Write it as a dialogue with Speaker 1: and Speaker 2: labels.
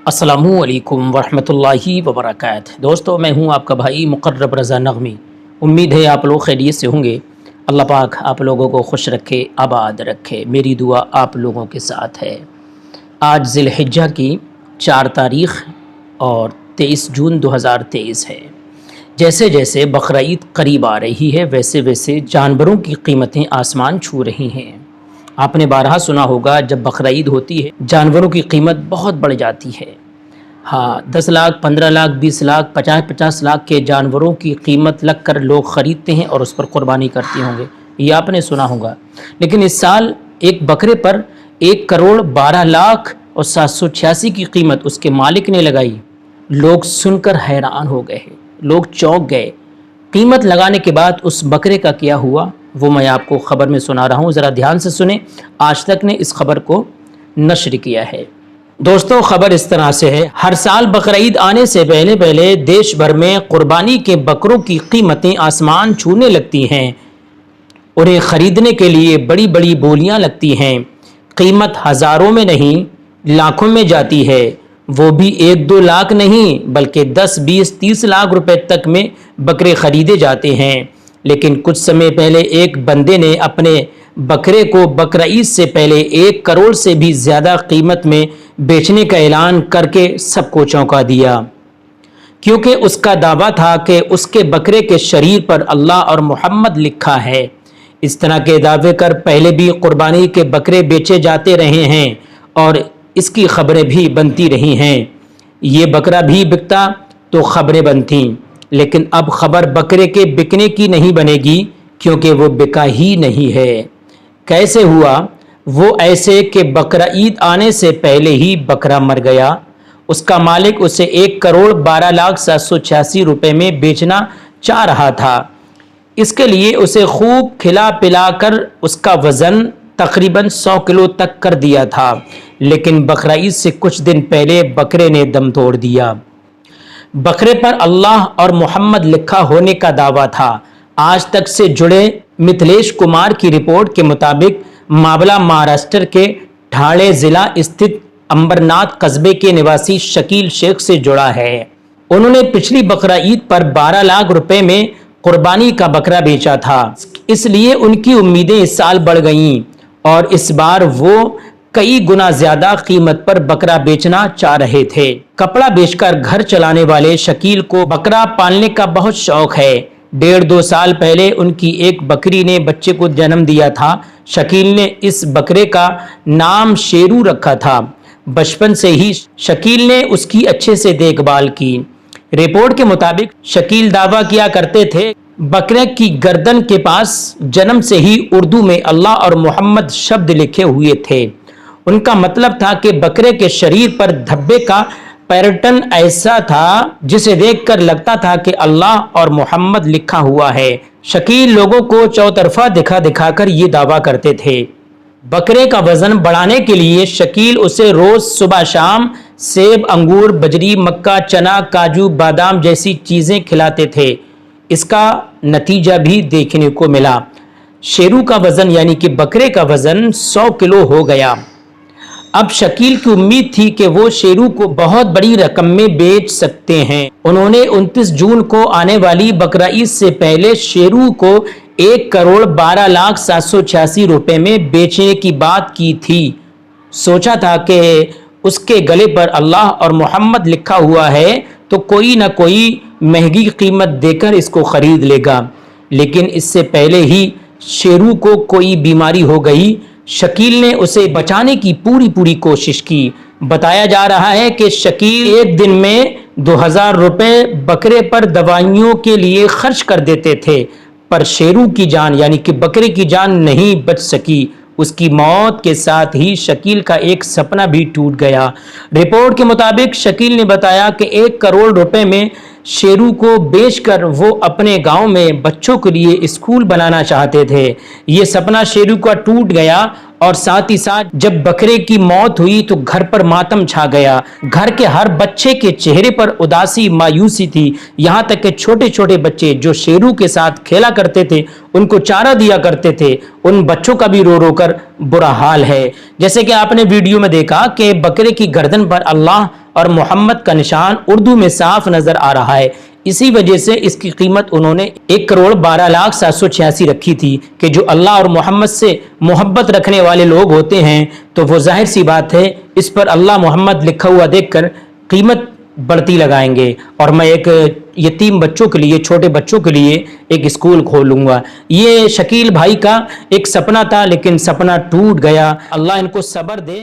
Speaker 1: अस्सलामु अलैकुम वरहमतुल्लाहि वबरकातुहू। दोस्तों, मैं हूं आपका भाई मुकर्रब रज़ा नग़मी। उम्मीद है आप लोग खैरियत से होंगे। अल्लाह पाक आप लोगों को खुश रखे, आबाद रखे। मेरी दुआ आप लोगों के साथ है। आज ज़िलहिज्जा की 4 तारीख़ और 23 जून 2023 है। जैसे जैसे बकरीद करीब आ रही है वैसे वैसे जानवरों की कीमतें आसमान छू रही हैं। आपने बारहा सुना होगा, जब बकरीद होती है जानवरों की कीमत बहुत बढ़ जाती है। हाँ, 10 लाख, 15 लाख, 20 लाख, 50 लाख के जानवरों की कीमत लग कर लोग ख़रीदते हैं और उस पर कुर्बानी करते होंगे, ये आपने सुना होगा। लेकिन इस साल एक बकरे पर 1 करोड़ 12 लाख और 786 की कीमत उसके मालिक ने लगाई। लोग सुनकर हैरान हो गए, लोग चौंक गए। कीमत लगाने के बाद उस बकरे का क्या हुआ वो मैं आपको ख़बर में सुना रहा हूँ, ज़रा ध्यान से सुने। आज तक ने इस खबर को नशर किया है। दोस्तों, खबर इस तरह से है, हर साल बकरीद आने से पहले पहले देश भर में कुर्बानी के बकरों की कीमतें आसमान छूने लगती हैं। उन्हें ख़रीदने के लिए बड़ी बड़ी बोलियां लगती हैं। कीमत हज़ारों में नहीं लाखों में जाती है, वो भी 1-2 लाख नहीं बल्कि 10, 20, 30 लाख रुपए तक में बकरे ख़रीदे जाते हैं। लेकिन कुछ समय पहले एक बंदे ने अपने बकरे को बकरीद से पहले 1 करोड़ से भी ज़्यादा कीमत में बेचने का ऐलान करके सबको चौंका दिया, क्योंकि उसका दावा था कि उसके बकरे के शरीर पर अल्लाह और मोहम्मद लिखा है। इस तरह के दावे कर पहले भी कुर्बानी के बकरे बेचे जाते रहे हैं और इसकी खबरें भी बनती रही हैं। ये बकरा भी बिकता तो खबरें बनती, लेकिन अब खबर बकरे के बिकने की नहीं बनेगी, क्योंकि वो बिका ही नहीं है। कैसे हुआ? वो ऐसे कि बकरा ईद आने से पहले ही बकरा मर गया। उसका मालिक उसे 1 करोड़ 12 लाख 786 रुपए में बेचना चाह रहा था। इसके लिए उसे खूब खिला पिला कर उसका वज़न तकरीबन 100 किलो तक कर दिया था। लेकिन बकरा ईद से कुछ दिन पहले बकरे ने दम तोड़ दिया। बकरे पर अल्लाह और मोहम्मद लिखा होने का दावा था। आज तक से जुड़े मिथिलेश कुमार की रिपोर्ट के मुताबिक मामला महाराष्ट्र के ठाणे जिला स्थित अंबरनाथ कस्बे के निवासी शकील शेख से जुड़ा है। उन्होंने पिछली बकरा ईद पर 12 लाख रुपए में कुर्बानी का बकरा बेचा था, इसलिए उनकी उम्मीदें इस साल बढ़ गईं और इस बार वो कई गुना ज्यादा कीमत पर बकरा बेचना चाह रहे थे। कपड़ा बेचकर घर चलाने वाले शकील को बकरा पालने का बहुत शौक है। 1.5-2 साल पहले उनकी एक बकरी ने बच्चे को जन्म दिया था। शकील ने इस बकरे का नाम शेरू रखा था। बचपन से ही शकील ने उसकी अच्छे से देखभाल की। रिपोर्ट के मुताबिक शकील दावा किया करते थे, बकरे की गर्दन के पास जन्म से ही उर्दू में अल्लाह और मोहम्मद शब्द लिखे हुए थे। उनका मतलब था कि बकरे के शरीर पर धब्बे का पैटर्न ऐसा था जिसे देखकर लगता था कि अल्लाह और मोहम्मद लिखा हुआ है। शकील लोगों को चौतरफा दिखा दिखाकर ये दावा करते थे। बकरे का वजन बढ़ाने के लिए शकील उसे रोज सुबह शाम सेब, अंगूर, बजरी, मक्का, चना, काजू, बादाम जैसी चीजें खिलाते थे। इसका नतीजा भी देखने को मिला। शेरू का वजन यानी कि बकरे का वजन 100 किलो हो गया। अब शकील की उम्मीद थी कि वो शेरू को बहुत बड़ी रकम में बेच सकते हैं। उन्होंने 29 जून को आने वाली बकरा ईद से पहले शेरू को 1 करोड़ 12 लाख 786 रुपए में बेचने की बात की थी। सोचा था कि उसके गले पर अल्लाह और मोहम्मद लिखा हुआ है तो कोई ना कोई महंगी कीमत देकर इसको खरीद लेगा। लेकिन इससे पहले ही शेरू को कोई बीमारी हो गई। शकील ने उसे बचाने की पूरी कोशिश की। बताया जा रहा है कि शकील एक दिन में 2000 रुपए बकरे पर दवाइयों के लिए खर्च कर देते थे, पर शेरू की जान यानी कि बकरे की जान नहीं बच सकी। उसकी मौत के साथ ही शकील का एक सपना भी टूट गया। रिपोर्ट के मुताबिक शकील ने बताया कि 1 करोड़ रुपए में शेरू को बेचकर वो अपने गांव में बच्चों के लिए स्कूल बनाना चाहते थे। ये सपना शेरू का टूट गया और साथ ही साथ जब बकरे की मौत हुई तो घर पर मातम छा गया। घर के हर बच्चे के चेहरे पर उदासी, मायूसी थी। यहाँ तक कि छोटे छोटे बच्चे जो शेरू के साथ खेला करते थे, उनको चारा दिया करते थे, उन बच्चों का भी रो रो कर बुरा हाल है। जैसे कि आपने वीडियो में देखा कि बकरे की गर्दन पर अल्लाह اور محمد کا نشان اردو میں صاف نظر آ رہا ہے، اسی وجہ سے اس کی قیمت انہوں نے 1,12,786 رکھی تھی کہ جو اللہ اور محمد سے محبت رکھنے والے لوگ ہوتے ہیں تو وہ ظاہر سی بات ہے اس پر اللہ محمد لکھا ہوا دیکھ کر قیمت بڑھتی لگائیں گے، اور میں ایک یتیم بچوں کے لیے، چھوٹے بچوں کے لیے ایک اسکول کھولوں گا۔ یہ شکیل بھائی کا ایک سپنا تھا، لیکن سپنا ٹوٹ گیا۔ اللہ ان کو صبر دے۔